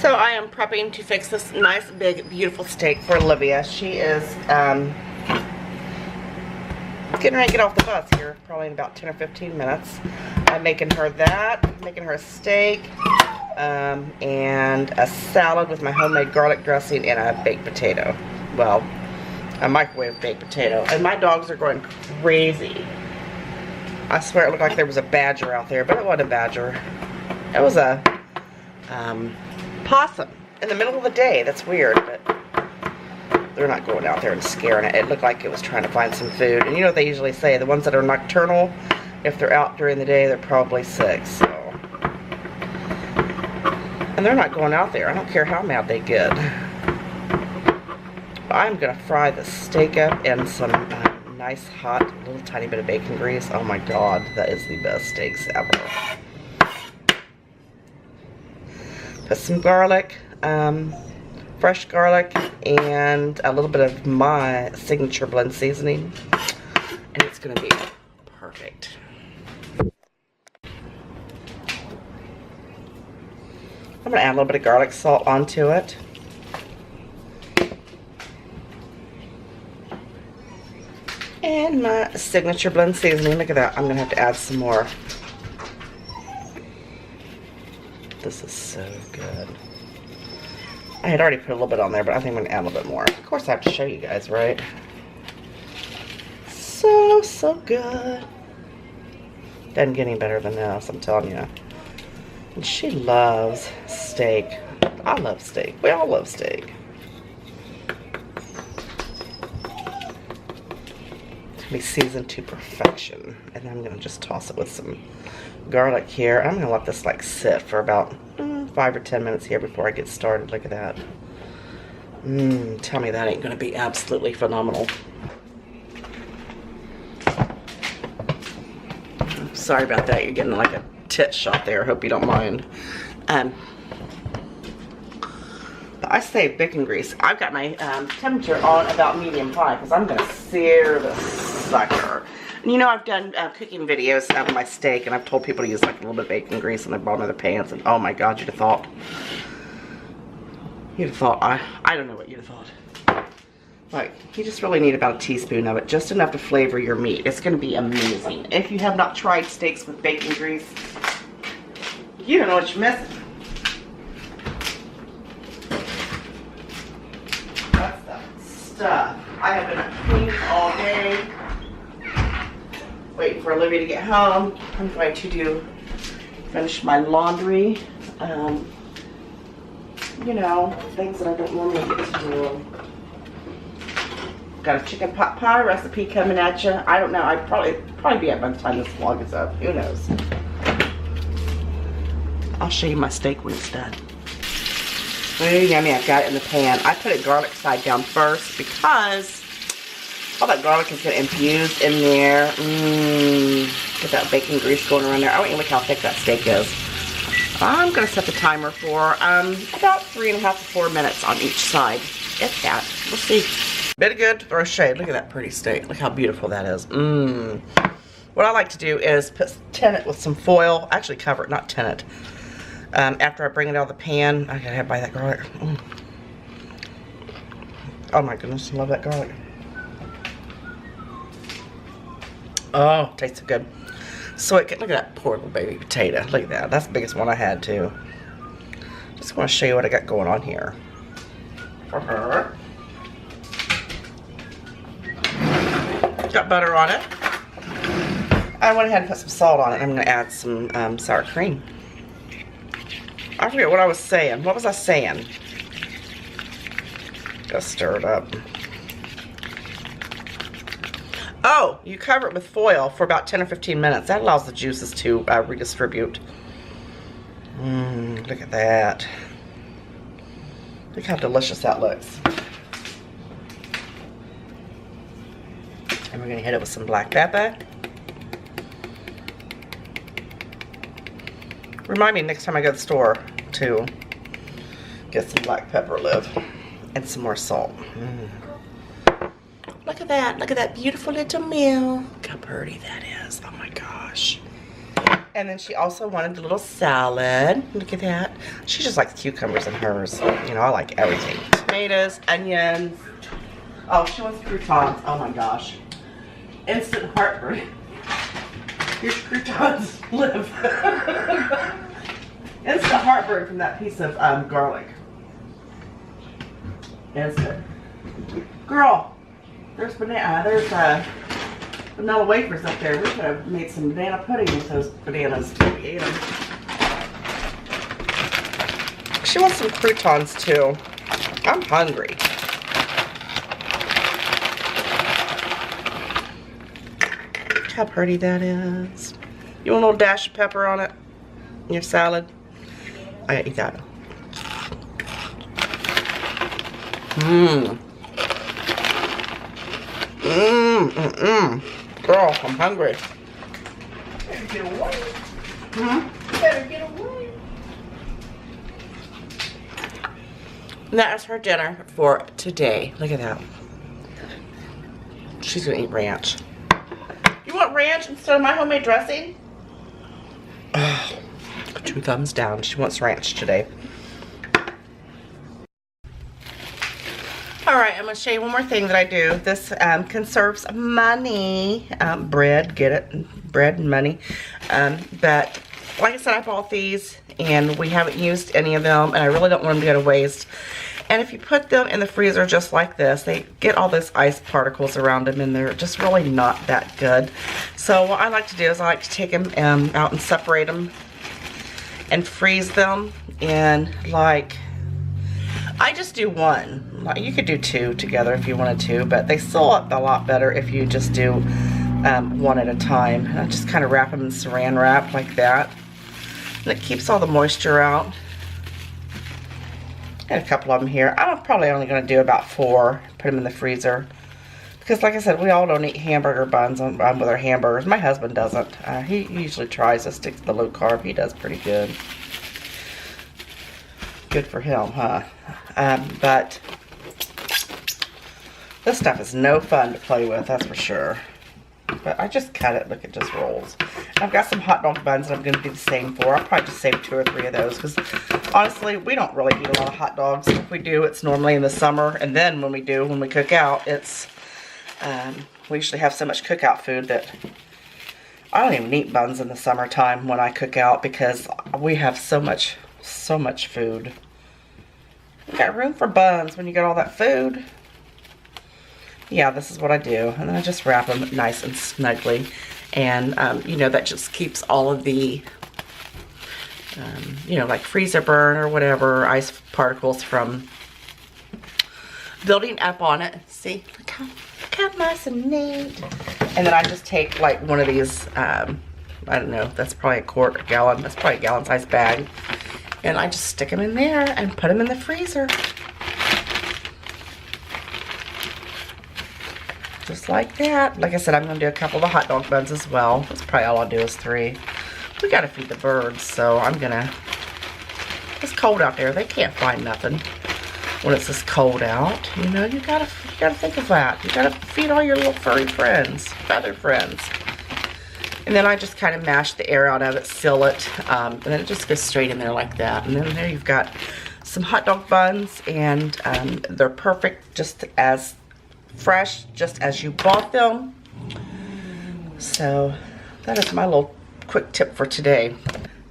So I am prepping to fix this nice, big, beautiful steak for Olivia. She is getting ready to get off the bus here, probably in about 10 or 15 minutes. I'm making her that, making her a steak, and a salad with my homemade garlic dressing and a baked potato. Well, a microwave baked potato. And my dogs are going crazy. I swear it looked like there was a badger out there, but it wasn't a badger. It was a possum in the middle of the day. That's weird, but they're not going out there and scaring it. It looked like it was trying to find some food. And you know what they usually say, the ones that are nocturnal, if they're out during the day, they're probably sick. So, and they're not going out there. I don't care how mad they get. I'm gonna fry the steak up in some nice hot little tiny bit of bacon grease. Oh my god, that is the best steaks ever. Put some garlic, fresh garlic, and a little bit of my signature blend seasoning, and it's gonna be perfect. I'm gonna add a little bit of garlic salt onto it. And my signature blend seasoning. Look at that. I'm going to have to add some more. This is so good. I had already put a little bit on there, but I think I'm going to add a little bit more. Of course, I have to show you guys, right? So good. Doesn't get any better than this, I'm telling you. And she loves steak. I love steak. We all love steak. Be seasoned to perfection, and then I'm gonna just toss it with some garlic here. I'm gonna let this like sit for about 5 or 10 minutes here before I get started. Look at that. Tell me that ain't gonna be absolutely phenomenal. Sorry about that. You're getting like a tit shot there. Hope you don't mind. I saved bacon grease. I've got my temperature on about medium high because I'm going to sear the sucker. And you know, I've done cooking videos of my steak, and I've told people to use like a little bit of bacon grease in the bottom of their pans, and oh my god, you'd have thought, I don't know what you'd have thought. Like, you just really need about a teaspoon of it, just enough to flavor your meat. It's going to be amazing. If you have not tried steaks with bacon grease, you don't know what you're missing. Stuff. I have been cleaning all day, waiting for Olivia to get home. I'm going to finish my laundry. You know, things that I don't normally get to do. Got a chicken pot pie recipe coming at you. I don't know. I'd probably be up by the time this vlog is up. Who knows? I'll show you my steak when it's done. Very yummy. I've got it in the pan. I put it garlic side down first because all that garlic is going to infuse in there. Get that bacon grease going around there. I want you to look how thick that steak is. I'm going to set the timer for about 3.5 to 4 minutes on each side. If that. We'll see. Bit of good to throw shade. Look at that pretty steak. Look how beautiful that is. What I like to do is tin it with some foil. Actually cover it, not tin it. After I bring it out of the pan, I gotta have by that garlic. Oh my goodness, I love that garlic. Oh, tastes so good. So look at that poor little baby potato. Look at that. That's the biggest one I had too. Just want to show you what I got going on here for her. Got butter on it. I went ahead and put some salt on it. I'm gonna add some sour cream. I forget what I was saying. What was I saying? Gotta stir it up. Oh, you cover it with foil for about 10 or 15 minutes. That allows the juices to redistribute. Look at that. Look how delicious that looks. And we're gonna hit it with some black pepper. Remind me next time I go to the store to get some black pepper live and some more salt. Look at that. Look at that beautiful little meal. Look how pretty that is. Oh my gosh. And then she also wanted a little salad. Look at that. She just likes cucumbers in hers. You know, I like everything. Tomatoes, onions. Oh, she wants croutons. Oh my gosh. Instant heartburn. Here's croutons. Live. Instant heartburn from that piece of garlic. Instant. Girl, there's vanilla wafers up there. We could have made some banana pudding with those bananas. We ate them. She wants some croutons too. I'm hungry. Look how pretty that is. You want a little dash of pepper on it? In your salad? I gotta eat that. Mmm. Mmm, mmm, mmm. Girl, I'm hungry. Better get away. Hmm? Better get away. And that is her dinner for today. Look at that. She's gonna eat ranch. You want ranch instead of my homemade dressing? Oh, 2 thumbs down. She wants ranch today. Alright, I'm going to show you one more thing that I do. This conserves money. Bread, get it? Bread and money. But like I said, I bought these and we haven't used any of them and I really don't want them to go to waste. And if you put them in the freezer just like this, they get all those ice particles around them and they're just really not that good. So what I like to do is I like to take them out and separate them and freeze them in like, I just do one. You could do 2 together if you wanted to, but they still look a lot better if you just do one at a time. And I just kind of wrap them in saran wrap like that. And it keeps all the moisture out. Got a couple of them here. I'm probably only going to do about 4. Put them in the freezer. Because like I said, we all don't eat hamburger buns with our hamburgers. My husband doesn't. He usually tries to stick to the low carb. He does pretty good. Good for him, huh? But this stuff is no fun to play with, that's for sure. But I just cut it. Look, it just rolls. I've got some hot dog buns that I'm going to do the same for. I'll probably just save 2 or 3 of those because honestly, we don't really eat a lot of hot dogs. If we do, it's normally in the summer. And then when we do, when we cook out, it's we usually have so much cookout food that I don't even eat buns in the summertime when I cook out because we have so much food. You got room for buns when you got all that food. Yeah, this is what I do. And then I just wrap them nice and snugly. And, you know, that just keeps all of the, you know, like freezer burn or whatever, ice particles from building up on it. See, look how nice and neat. And then I just take like one of these, I don't know, that's probably a quart or gallon. That's probably a gallon size bag. And I just stick them in there and put them in the freezer. Just like that. Like I said, I'm going to do a couple of the hot dog buns as well. That's probably all I'll do is 3. We got to feed the birds, so I'm going to... It's cold out there. They can't find nothing when it's this cold out. You know, you gotta think of that. You got to feed all your little furry friends, feathered friends. And then I just kind of mash the air out of it, seal it, and then it just goes straight in there like that. And then there you've got some hot dog buns, and they're perfect, just as fresh, just as you bought them. So that is my little quick tip for today.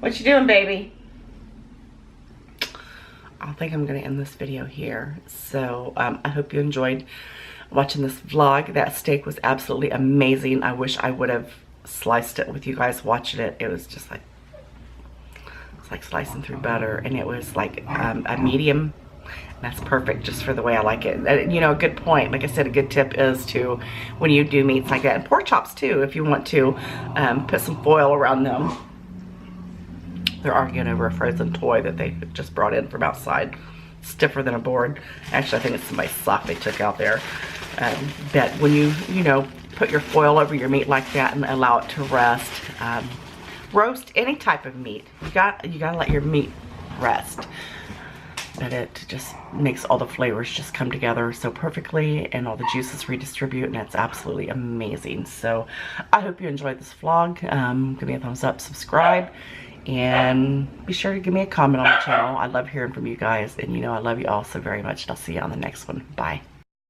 What you doing, baby? I think I'm going to end this video here. So I hope you enjoyed watching this vlog. That steak was absolutely amazing. I wish I would have sliced it with you guys watching it. It was just like, it's like slicing through butter, and it was like a medium. That's perfect just for the way I like it. And, you know, a good point, like I said, a good tip is to, when you do meats like that, and pork chops too, if you want to put some foil around them. They're arguing over a frozen toy that they just brought in from outside. Stiffer than a board. Actually, I think it's somebody's sock they took out there. But when you know, put your foil over your meat like that and allow it to rest. Roast any type of meat. You gotta let your meat rest. that it just makes all the flavors just come together so perfectly and all the juices redistribute, and it's absolutely amazing. So I hope you enjoyed this vlog. Give me a thumbs up, subscribe, and be sure to give me a comment on the channel. I love hearing from you guys, and you know I love you all so very much, and I'll see you on the next one. Bye.